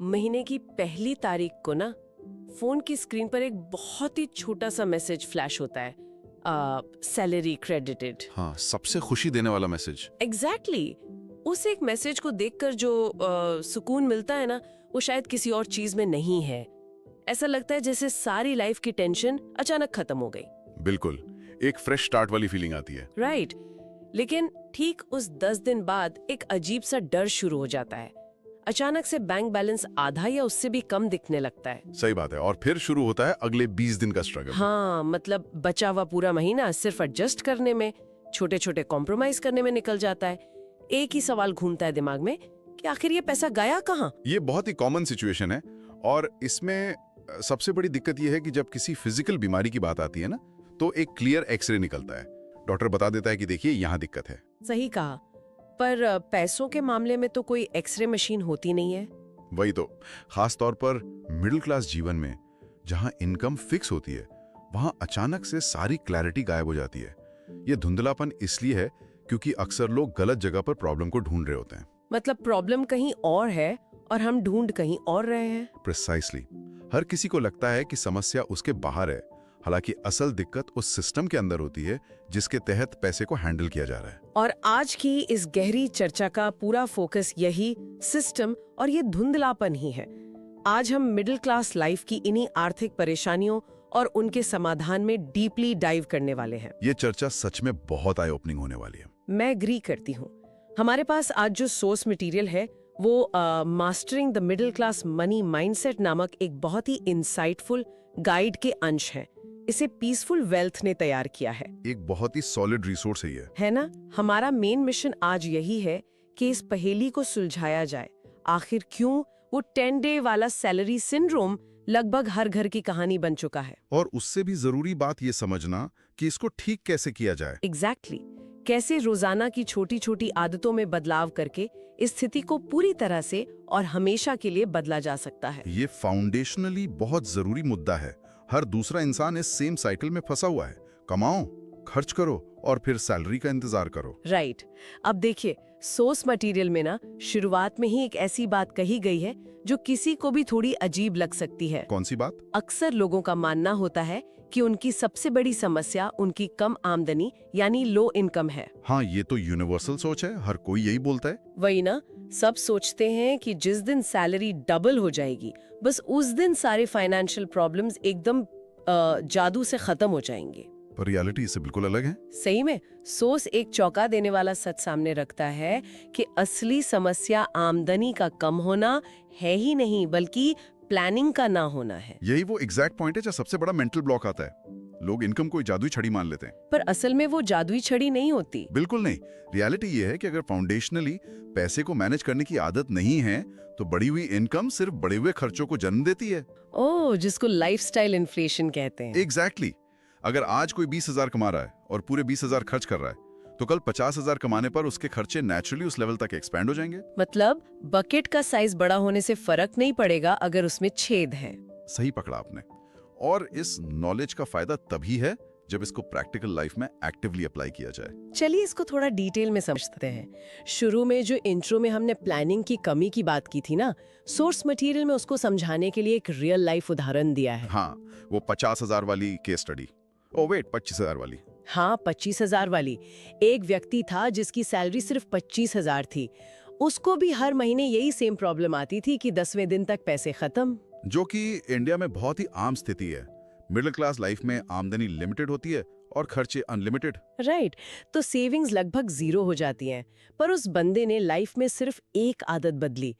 महीने की पहली तारीख को ना फोन की स्क्रीन पर एक बहुत ही छोटा सा मैसेज फ्लैश होता है, सैलरी क्रेडिटेड। हाँ, सबसे खुशी देने वाला मैसेज। एग्जैक्टली उस एक मैसेज को देखकर जो सुकून मिलता है ना, वो शायद किसी और चीज में नहीं है। ऐसा लगता है जैसे सारी लाइफ की टेंशन अचानक खत्म हो गई। बिल्कुल, एक फ्रेश स्टार्ट वाली फीलिंग आती है। राइट, लेकिन ठीक उस 10 दिन बाद एक अजीब सा डर शुरू हो जाता है। अचानक से बैंक बैलेंस आधा या उससे भी कम दिखने लगता है। सही बात है, और फिर शुरू होता है अगले 20 दिन का स्ट्रगल। हाँ, मतलब बचा हुआ पूरा महीना सिर्फ एडजस्ट करने में, छोटे छोटे कॉम्प्रोमाइज करने में निकल जाता है। एक ही सवाल घूमता है दिमाग में कि आखिर ये पैसा गया कहाँ। ये बहुत ही कॉमन सिचुएशन है, और इसमें सबसे बड़ी दिक्कत ये है कि जब किसी फिजिकल बीमारी की बात आती है ना, तो एक क्लियर एक्सरे निकलता है। डॉक्टर बता देता है कि देखिए यहाँ दिक्कत है। सही कहा, पर पैसों के मामले में तो कोई एक्सरे मशीन होती नहीं है। वही तो, खास तौर पर मिडिल क्लास जीवन में जहां इनकम फिक्स होती है, वहां अचानक से सारी क्लैरिटी गायब हो जाती है। ये धुंधलापन इसलिए है क्योंकि अक्सर लोग गलत जगह पर प्रॉब्लम को ढूंढ रहे होते हैं। मतलब प्रॉब्लम कहीं और है और हम ढूंढ कहीं और रहे हैं। प्रिसाइसली, हर किसी को लगता है कि समस्या उसके बाहर है, हालांकि असल दिक्कत उस सिस्टम के अंदर होती है जिसके तहत पैसे को हैंडल किया जा रहा है। और आज की इस गहरी चर्चा का पूरा फोकस यही सिस्टम और ये धुंधलापन ही है। आज हम मिडिल क्लास लाइफ की इन्हीं आर्थिक परेशानियों और उनके समाधान में डीपली डाइव करने वाले हैं। ये चर्चा सच में बहुत आई ओपनिंग होने वाली है। मैं एग्री करती हूँ। हमारे पास आज जो सोर्स मटेरियल है वो mastering the middle class money mindset नामक एक बहुत ही इंसाइटफुल गाइड के अंश है। इसे पीसफुल वेल्थ ने तैयार किया है। एक बहुत ही सॉलिड रिसोर्स है ये, है ना। हमारा मेन मिशन आज यही है कि इस पहेली को सुलझाया जाए। आखिर क्यों वो 10 डे वाला सैलरी सिंड्रोम लगभग हर घर की कहानी बन चुका है, और उससे भी जरूरी बात ये समझना कि इसको ठीक कैसे किया जाए। एग्जैक्टली कैसे रोजाना की छोटी छोटी आदतों में बदलाव करके इस स्थिति को पूरी तरह से और हमेशा के लिए बदला जा सकता है। ये फाउंडेशनली बहुत जरूरी मुद्दा है। हर दूसरा इंसान इस सेम साइकिल में फंसा हुआ है। कमाओ, खर्च करो और फिर सैलरी का इंतजार करो। राइट। अब देखिए, सोर्स मटेरियल में ना शुरुआत में ही एक ऐसी बात कही गई है जो किसी को भी थोड़ी अजीब लग सकती है। कौन सी बात? अक्सर लोगों का मानना होता है कि उनकी सबसे बड़ी समस्या उनकी कम आमदनी यानी लो इनकम है। हाँ, ये तो यूनिवर्सल सोच है, हर कोई यही बोलता है। वही ना, सब सोचते हैं कि जिस दिन सैलरी डबल हो जाएगी, बस उस दिन सारे फाइनेंशियल प्रॉब्लम्स एकदम जादू से खत्म हो जाएंगे। पर रियलिटी इससे बिल्कुल अलग है। सही में सोर्स एक चौंका देने वाला सच सामने रखता है कि असली समस्या आमदनी का कम होना है ही नहीं, बल्कि प्लानिंग का ना होना है। यही वो एग्जैक्ट पॉइंट है जहाँ सबसे बड़ा मेंटल ब्लॉक आता है। लोग इनकम को जादुई छड़ी मान लेते हैं, पर असल में वो जादुई छड़ी नहीं होती। बिल्कुल नहीं। रियलिटी ये है कि अगर फाउंडेशनली पैसे को मैनेज करने की आदत नहीं है, तो बढ़ी हुई इनकम सिर्फ बढ़े हुए खर्चों को जन्म देती है। ओह, जिसको लाइफस्टाइल इन्फ्लेशन कहते हैं। एग्जैक्टली। अगर आज कोई 20,000 कमा रहा है और पूरे 20,000 खर्च कर रहा है, तो कल 50,000 कमाने पर उसके खर्चे नेचुरली उस लेवल तक एक्सपैंड हो जाएंगे। मतलब बकेट का साइज बड़ा होने से फर्क नहीं पड़ेगा अगर उसमें छेद है। सही पकड़ा आपने। और इस नॉलेज का फायदा तभी है जब इसको प्रैक्टिकल लाइफ में एक्टिवली अप्लाई किया जाए। चलिए इसको थोड़ा डिटेल में समझते हैं। शुरू में जो इंट्रो में हमने प्लानिंग की कमी की बात की थी ना, सोर्स मटेरियल में उसको समझाने के लिए एक रियल लाइफ उदाहरण दिया है। हाँ, वो 50,000 वाली केस स्टडी। ओ वेट, 25,000 वाली। हाँ, 25,000 वाली। एक व्यक्ति था जिसकी सैलरी सिर्फ 25,000 थी। उसको भी हर महीने यही सेम प्रॉब्लम आती थी कि 10वें दिन तक पैसे खत्म। जो कि इंडिया में बहुत ही आम स्थिति है। मिडिल क्लास लाइफ में आमदनी लिमिटेड होती है और खर्चे अनलिमिटेड। राइट, तो सेविंग्स लगभग 0 हो जाती हैं। पर उस बंदे ने लाइफ में सिर्फ एक आदत बदली,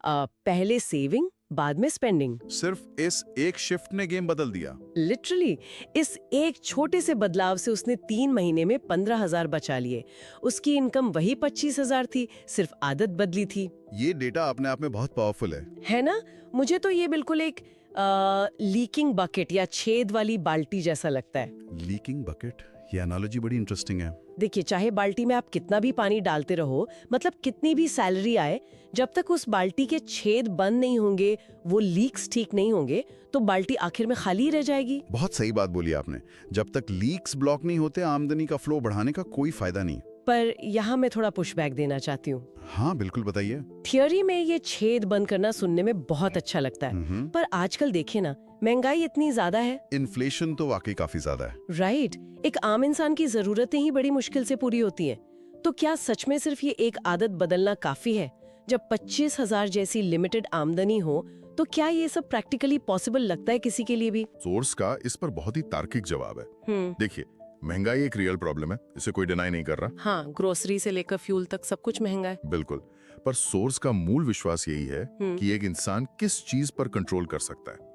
पहले सेविंग बाद में स्पेंडिंग। सिर्फ इस एक शिफ्ट ने गेम बदल दिया। लिटरली इस एक छोटे से बदलाव से उसने 3 महीने में 15,000 बचा लिए। उसकी इनकम वही 25,000 थी, सिर्फ आदत बदली थी। ये डेटा अपने आप में बहुत पावरफुल है ना। मुझे तो ये बिल्कुल एक लीकिंग बकेट या छेद वाली बाल्टी जैसा लगता है। लीकिंग बकेट, ये एनालॉजी बड़ी इंटरेस्टिंग है। देखिए, चाहे बाल्टी में आप कितना भी पानी डालते रहो, मतलब कितनी भी सैलरी आए, जब तक उस बाल्टी के छेद बंद नहीं होंगे, वो लीक्स ठीक नहीं होंगे, तो बाल्टी आखिर में खाली रह जाएगी। बहुत सही बात बोली आपने। जब तक लीक्स ब्लॉक नहीं होते, आमदनी का फ्लो बढ़ाने का कोई फायदा नहीं। पर यहाँ मैं थोड़ा पुशबैक देना चाहती हूँ। हाँ बिल्कुल, बताइए। थियोरी में ये छेद बंद करना सुनने में बहुत अच्छा लगता है, पर आजकल देखे ना, महंगाई इतनी ज्यादा है। इन्फ्लेशन तो वाकई काफी ज्यादा है। राइट, एक आम इंसान की जरूरतें ही बड़ी मुश्किल से पूरी होती हैं। तो क्या सच में सिर्फ ये एक आदत बदलना काफी है? जब 25,000 जैसी लिमिटेड आमदनी हो, तो क्या ये सब प्रैक्टिकली पॉसिबल लगता है किसी के लिए भी? सोर्स का इस पर बहुत ही तार्किक जवाब है। देखिए, महंगाई एक रियल प्रॉब्लम है, इसे कोई डिनाई नहीं कर रहा। हाँ, ग्रोसरी से लेकर फ्यूल तक सब कुछ महंगा है। बिल्कुल, पर सोर्स का मूल विश्वास यही है कि एक इंसान किस चीज पर कंट्रोल कर सकता है।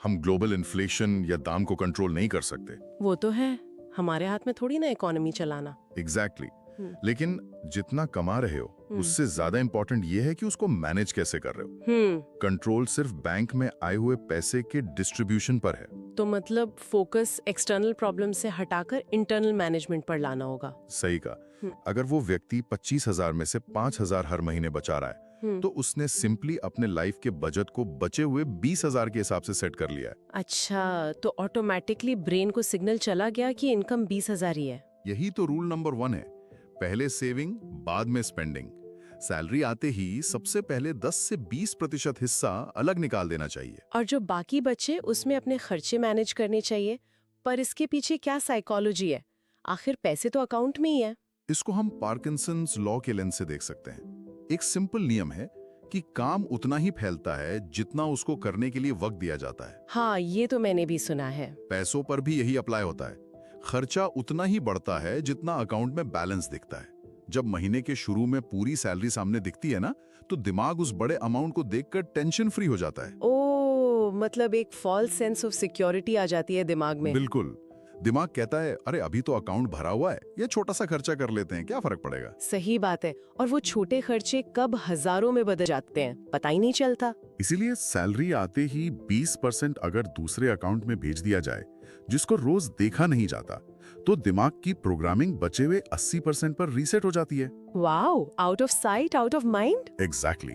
हम ग्लोबल इन्फ्लेशन या दाम को कंट्रोल नहीं कर सकते। वो तो है, हमारे हाथ में थोड़ी ना इकोनॉमी चलाना। एग्जैक्टली। लेकिन जितना कमा रहे हो, उससे ज्यादा इंपॉर्टेंट ये है कि उसको मैनेज कैसे कर रहे हो। कंट्रोल सिर्फ बैंक में आए हुए पैसे के डिस्ट्रीब्यूशन पर है। तो मतलब फोकस एक्सटर्नल प्रॉब्लम से हटाकर इंटरनल मैनेजमेंट पर लाना होगा। सही कहा। अगर वो व्यक्ति 25,000 में से 5,000 हर महीने बचा रहा है, तो उसने सिंपली अपने लाइफ के बजट को बचे हुए 20,000 के हिसाब से सेट कर लिया है। अच्छा, तो ऑटोमेटिकली ब्रेन को सिग्नल चला गया कि इनकम 20,000 ही है। यही तो रूल नंबर 1 है, पहले सेविंग बाद में स्पेंडिंग। सैलरी आते ही सबसे पहले 10 से 20% हिस्सा अलग निकाल देना चाहिए, और जो बाकी बचे उसमें अपने खर्चे मैनेज करने चाहिए। पर इसके पीछे क्या साइकोलॉजी है? आखिर पैसे तो अकाउंट में ही है। इसको हम पार्किंसंस लॉ के लेंस से देख सकते हैं। एक सिंपल नियम है कि काम उतना ही फैलता है जितना उसको करने के लिए वक्त दिया जाता है। हाँ, ये तो मैंने भी सुना है। पैसों पर भी यही अप्लाई होता है। खर्चा उतना ही बढ़ता है जितना अकाउंट में बैलेंस दिखता है। जब महीने के शुरू में पूरी सैलरी सामने दिखती है ना, तो दिमाग उस बड़े अमाउंट को देखकर टेंशन फ्री हो जाता है। ओह, मतलब एक फॉल्स सेंस ऑफ सिक्योरिटी आ जाती है दिमाग में। बिल्कुल, दिमाग कहता है अरे अभी तो अकाउंट भरा हुआ है, ये छोटा सा खर्चा कर लेते हैं, क्या फर्क पड़ेगा। सही बात है, और वो छोटे खर्चे कब हजारों में बदल जाते हैं पता ही नहीं चलता। इसीलिए सैलरी आते ही 20% अगर दूसरे अकाउंट में भेज दिया जाए, जिसको रोज देखा नहीं जाता, तो दिमाग की प्रोग्रामिंग बचे हुए 80% पर रीसेट हो जाती है। Wow, out of sight out of mind. Exactly.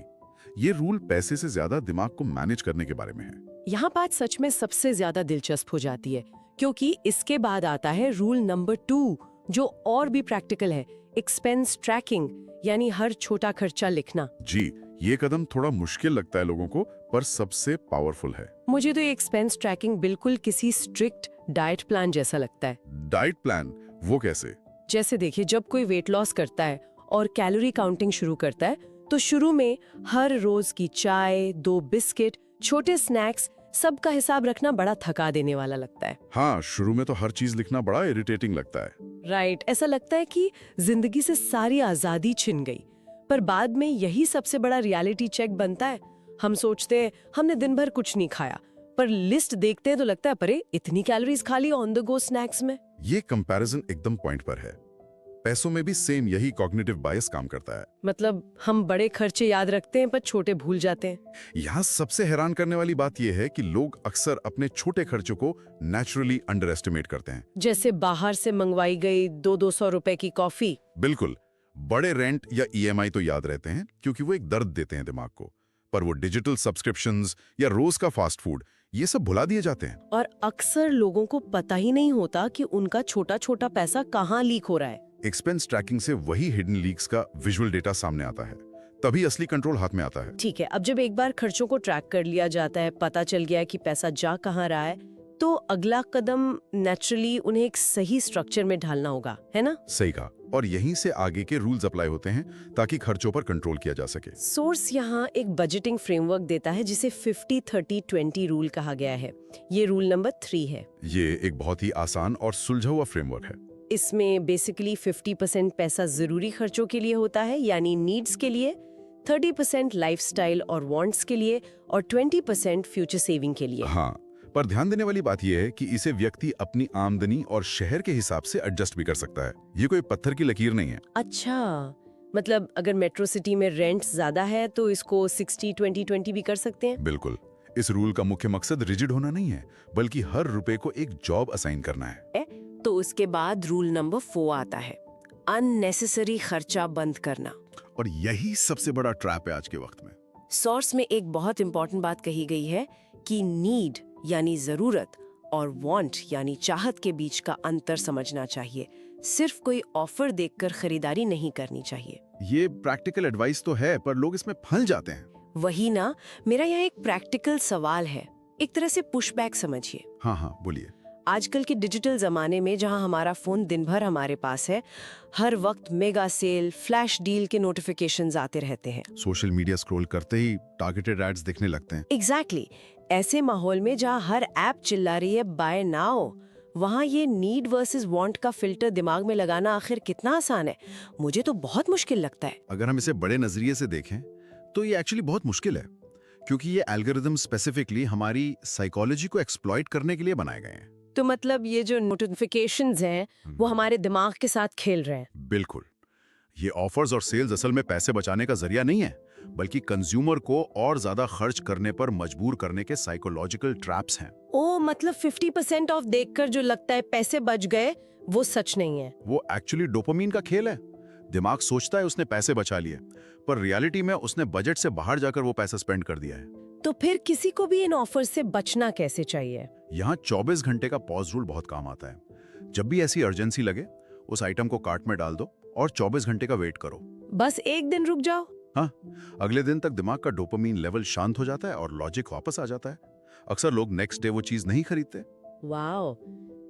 ये रूल पैसे से ज्यादा दिमाग को मैनेज करने के बारे में है। यहाँ बात सच में सबसे ज्यादा दिलचस्प हो जाती है, क्योंकि इसके बाद आता है रूल नंबर 2, जो और भी प्रैक्टिकल है, एक्सपेंस ट्रैकिंग, यानी हर छोटा खर्चा लिखना। जी, ये कदम थोड़ा मुश्किल लगता है लोगों को, पर सबसे पावरफुल है। मुझे तो ये एक्सपेंस ट्रैकिंग बिल्कुल किसी स्ट्रिक्ट डाइट प्लान जैसा लगता है। Diet plan? वो कैसे? जैसे देखिए, जब कोई वेट लॉस करता है और कैलोरी काउंटिंग शुरू करता है, तो शुरू में हर रोज की चाय, 2 बिस्किट, छोटे स्नैक्स, सबका हिसाब रखना बड़ा थका देने वाला लगता है। हाँ, शुरू में तो हर चीज लिखना बड़ा इरिटेटिंग लगता है। राइट, ऐसा लगता है कि जिंदगी से सारी आजादी छिन गई। पर बाद में यही सबसे बड़ा रियलिटी चेक बनता है। हम सोचते हैं हमने दिन भर कुछ नहीं खाया, पर लिस्ट देखते हैं तो लगता है अरे इतनी कैलोरीज खा ली ऑन द गो स्नैक्स में। ये कंपैरिजन एकदम पॉइंट पर है। पैसों में भी सेम यही कॉग्निटिव बायस काम करता है। मतलब हम बड़े खर्चे याद रखते हैं पर छोटे भूल जाते हैं। यहाँ सबसे हैरान करने वाली बात यह है कि लोग अक्सर अपने छोटे खर्चों को नेचुरली अंडर एस्टिमेट करते हैं। जैसे बाहर से मंगवाई गई 200-200 रुपए की कॉफी। बिल्कुल, बड़े रेंट या ईएमआई तो याद रहते हैं क्योंकि वो एक दर्द देते हैं दिमाग को, पर वो डिजिटल सब्सक्रिप्शंस या रोज का फास्ट फूड, ये सब भुला दिए जाते हैं। और अक्सर लोगों को पता ही नहीं होता कि उनका छोटा छोटा पैसा कहाँ लीक हो रहा है। एक्सपेंस ट्रैकिंग से वही हिडन लीक्स का विजुअल डेटा सामने आता है, तभी असली कंट्रोल हाथ में आता है। ठीक है, अब जब एक बार खर्चों को ट्रैक कर लिया जाता है, पता चल गया है कि पैसा जा कहाँ रहा है, तो अगला कदम नेचुरली उन्हें एक सही स्ट्रक्चर में ढालना होगा, है ना? सही कहा। और यहीं से आगे के रूल्स अप्लाई होते हैं ताकि खर्चों पर कंट्रोल किया जा सके। सोर्स यहाँ एक बजटिंग फ्रेमवर्क देता है जिसे 50-30-20 रूल कहा गया है। ये रूल नंबर 3 है। ये एक बहुत ही आसान और सुलझा हुआ फ्रेमवर्क है। इसमें बेसिकली 50% पैसा जरूरी खर्चों के लिए होता है, यानी नीड्स के लिए, 30% लाइफस्टाइल और वांट्स के लिए, और 20% फ्यूचर सेविंग के लिए। हाँ, पर ध्यान देने वाली बात यह है कि इसे व्यक्ति अपनी आमदनी और शहर के हिसाब से एडजस्ट भी कर सकता है। ये कोई पत्थर की लकीर नहीं है। अच्छा, मतलब अगर मेट्रो सिटी में रेंट ज्यादा है तो इसको 60-20-20 भी कर सकते हैं? बिल्कुल। इस रूल का मुख्य मकसद रिजिड होना नहीं है, बल्कि हर रुपए को एक जॉब असाइन करना है। तो उसके बाद रूल नंबर 4 आता है, अननेसेसरी खर्चा बंद करना। और यही सबसे बड़ा ट्रैप है आज के वक्त में। सोर्स में एक बहुत इंपॉर्टेंट बात कही गई है कि नीड यानी जरूरत और वांट यानी चाहत के बीच का अंतर समझना चाहिए। सिर्फ कोई ऑफर देखकर खरीदारी नहीं करनी चाहिए। ये प्रैक्टिकल एडवाइस तो है, पर लोग इसमें फंस जाते हैं। वही ना, मेरा यहाँ एक प्रैक्टिकल सवाल है, एक तरह से पुशबैक समझिए। हाँ, बोलिए। आजकल के डिजिटल जमाने में जहाँ हमारा फोन दिन भर हमारे पास है, हर वक्त मेगा सेल, फ्लैश डील के नोटिफिकेशंस आते रहते हैं। सोशल मीडिया स्क्रॉल करते ही टारगेटेड एड्स दिखने लगते हैं। एग्जैक्टली। ऐसे माहौल में जहाँ हर ऐप चिल्ला रही है बाय नाउ, वहाँ ये नीड वर्सेस वांट का फिल्टर दिमाग में लगाना आखिर कितना आसान है? मुझे तो बहुत मुश्किल लगता है। अगर हम इसे बड़े नजरिए से देखें तो ये एक्चुअली बहुत मुश्किल है, क्योंकि ये एल्गोरिदम स्पेसिफिकली हमारी साइकोलॉजी को एक्सप्लॉइट करने के लिए बनाए गए हैं। तो मतलब ये जो नोटिफिकेशंस हैं, वो हमारे दिमाग के साथ खेल रहे हैं। बिल्कुल। ये ऑफर्स और सेल्स असल में पैसे बचाने का जरिया नहीं है, बल्कि कंज्यूमर को और ज्यादा खर्च करने पर मजबूर करने के साइकोलॉजिकल ट्रैप्स हैं। ओ, मतलब 50% ऑफ देखकर जो लगता है पैसे बच गए, वो सच नहीं है। वो एक्चुअली डोपामीन का खेल है। दिमाग सोचता है उसने पैसे बचा लिए, पर रियलिटी में उसने बजट से बाहर जाकर वो पैसा स्पेंड कर दिया है। तो फिर किसी को भी इन ऑफर से बचना कैसे चाहिए? यहाँ 24 घंटे का पॉज रूल बहुत काम आता है। जब भी ऐसी अर्जेंसी लगे, उस आइटम को कार्ट में डाल दो और 24 घंटे का वेट करो। बस एक दिन रुक जाओ। हाँ, अगले दिन तक दिमाग का डोपामीन लेवल शांत हो जाता है और लॉजिक वापस आ जाता है। अक्सर लोग नेक्स्ट डे वो चीज नहीं खरीदते। वाओ,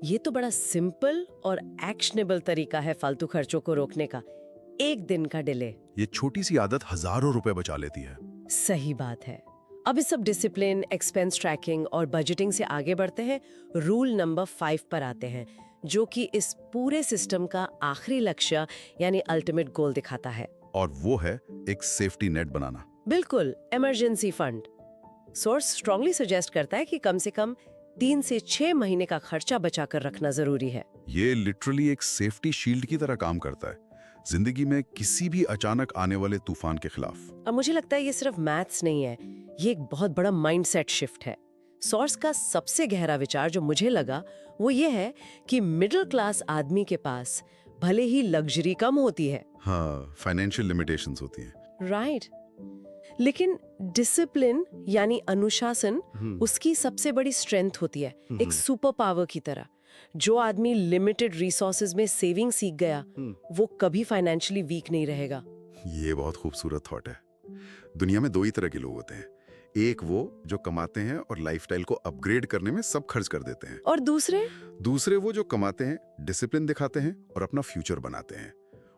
ये तो बड़ा सिंपल और एक्शनेबल तरीका है फालतू खर्चों को रोकने का। एक दिन का डिले। ये छोटी सी आदत हजारों रुपए बचा लेती है। सही बात है। अब इस सब डिसिप्लिन, एक्सपेंस ट्रैकिंग और बजटिंग से आगे बढ़ते हैं, रूल नंबर 5 पर आते हैं, जो कि इस पूरे सिस्टम का आखिरी लक्ष्य यानी अल्टीमेट गोल दिखाता है। और वो है एक सेफ्टी नेट बनाना। बिल्कुल, emergency fund. Source strongly suggest करता है कि कम से कम 3 से 6 महीने का खर्चा बचाकर रखना जरूरी है। ये लिटरली एक सेफ्टी शील्ड की तरह काम करता है, जिंदगी में किसी भी अचानक आने वाले तूफान के खिलाफ। और मुझे लगता है ये सिर्फ मैथ्स नहीं है, ये एक बहुत बड़ा माइंडसेट शिफ्ट है। सोर्स का सबसे गहरा विचार जो मुझे लगा, वो ये है कि मिडिल क्लास आदमी के पास भले ही लग्जरी कम होती है, हाँ, फाइनेंशियल लिमिटेशंस होती हैं। राइट, लेकिन डिसिप्लिन यानी अनुशासन उसकी सबसे बड़ी स्ट्रेंथ होती है, एक सुपर पावर की तरह। जो आदमी लिमिटेड रिसोर्सेज में सेविंग सीख गया, वो कभी फाइनेंशियली वीक नहीं रहेगा। ये बहुत खूबसूरत थॉट है। दुनिया में 2 ही तरह के लोग होते हैं, एक वो जो कमाते हैं और लाइफस्टाइल को अपग्रेड करने में सब खर्च कर देते हैं, और दूसरे वो जो कमाते हैं, डिसिप्लिन दिखाते हैं और अपना फ्यूचर बनाते हैं।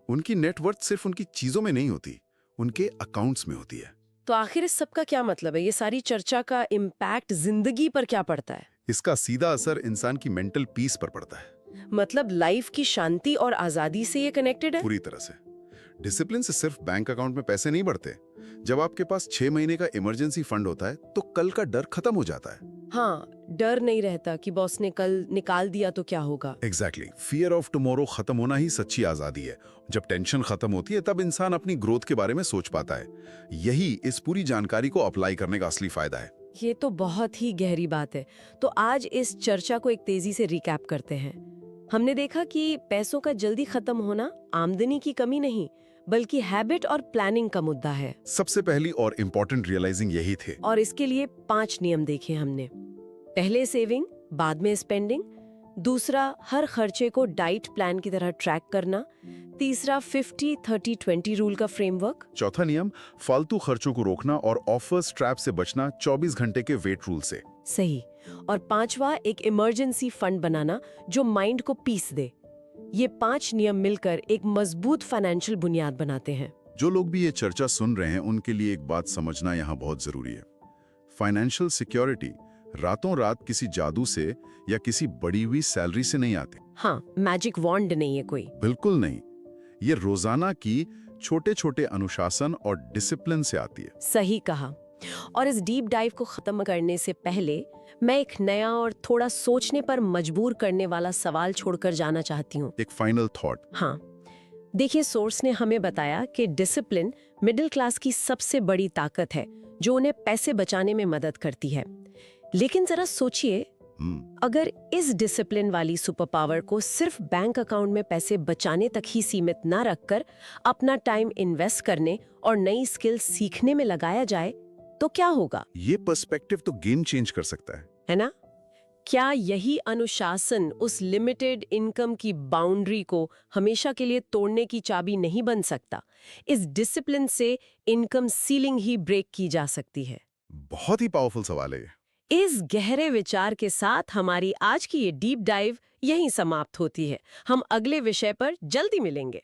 उनकी नेटवर्थ सिर्फ उनकी चीजों में नहीं होती, उनके अकाउंट्स में होती है। तो आखिर इस सब का क्या मतलब है? ये सारी चर्चा का इम्पैक्ट जिंदगी पर क्या पड़ता है? इसका सीधा असर इंसान की मेंटल पीस पर पड़ता है। मतलब लाइफ की शांति और आजादी से ये कनेक्टेड है? पूरी तरह से। डिसिप्लिन से सिर्फ बैंक अकाउंट में पैसे नहीं बढ़ते। जब आपके पास 6 महीने का इमरजेंसी फंड होता है, तो कल का डर खत्म हो जाता है। हाँ, डर नहीं रहता कि बॉस ने कल निकाल दिया तो क्या होगा। एग्जैक्टली। फियर ऑफ टुमारो खत्म होना ही सच्ची आजादी है। जब टेंशन खत्म होती है, तब इंसान अपनी ग्रोथ के बारे में सोच पाता है। यही इस पूरी जानकारी को अप्लाई करने का असली फायदा है। ये तो बहुत ही गहरी बात है। तो आज इस चर्चा को एक तेजी से रिकैप करते हैं। हमने देखा कि पैसों का जल्दी खत्म होना आमदनी की कमी नहीं, बल्कि हैबिट और प्लानिंग का मुद्दा है। सबसे पहली और इम्पोर्टेंट रियलाइजिंग यही थे। और इसके लिए 5 नियम देखे हमने। पहले सेविंग, बाद में स्पेंडिंग। दूसरा, हर खर्चे को डाइट प्लान की तरह ट्रैक करना। तीसरा, 50-30-20 रूल का फ्रेमवर्क। चौथा नियम, फालतू खर्चों को रोकना और ऑफर्स ट्रैप से बचना 24 घंटे के वेट रूल से। सही। और पांचवा, एक इमरजेंसी फंड बनाना जो माइंड को पीस दे। ये 5 नियम मिलकर एक मजबूत फाइनेंशियल बुनियाद बनाते हैं। जो लोग भी ये चर्चा सुन रहे हैं, उनके लिए एक बात समझना यहाँ बहुत जरूरी है। फाइनेंशियल सिक्योरिटी रातों रात किसी जादू से या किसी बढ़ी हुई सैलरी से नहीं आती। हाँ, मैजिक वॉन्ड नहीं है कोई। बिल्कुल नहीं। ये रोजाना की छोटे छोटे अनुशासन और डिसिप्लिन से आती है। सही कहा। और इस डीप डाइव को खत्म करने से पहले मैं एक नया और थोड़ा सोचने पर मजबूर करने वाला सवाल छोड़कर जाना चाहती हूँ। एक फाइनल थॉट। हाँ, देखिए, सोर्स ने हमें बताया कि डिसिप्लिन मिडिल क्लास की सबसे बड़ी ताकत है, जो उन्हें पैसे बचाने में मदद करती है। लेकिन जरा सोचिए, अगर इस डिसिप्लिन वाली सुपर पावर को सिर्फ बैंक अकाउंट में पैसे बचाने तक ही सीमित ना रखकर अपना टाइम इन्वेस्ट करने और नई स्किल सीखने में लगाया जाए, तो क्या होगा? ये पर्सपेक्टिव तो गेम चेंज कर सकता है ना? क्या यही अनुशासन उस लिमिटेड इनकम की बाउंड्री को हमेशा के लिए तोड़ने की चाबी नहीं बन सकता? इस डिसिप्लिन से इनकम सीलिंग ही ब्रेक की जा सकती है। बहुत ही पावरफुल सवाल है ये। इस गहरे विचार के साथ हमारी आज की ये डीप डाइव यहीं समाप्त होती है। हम अगले विषय पर जल्दी मिलेंगे।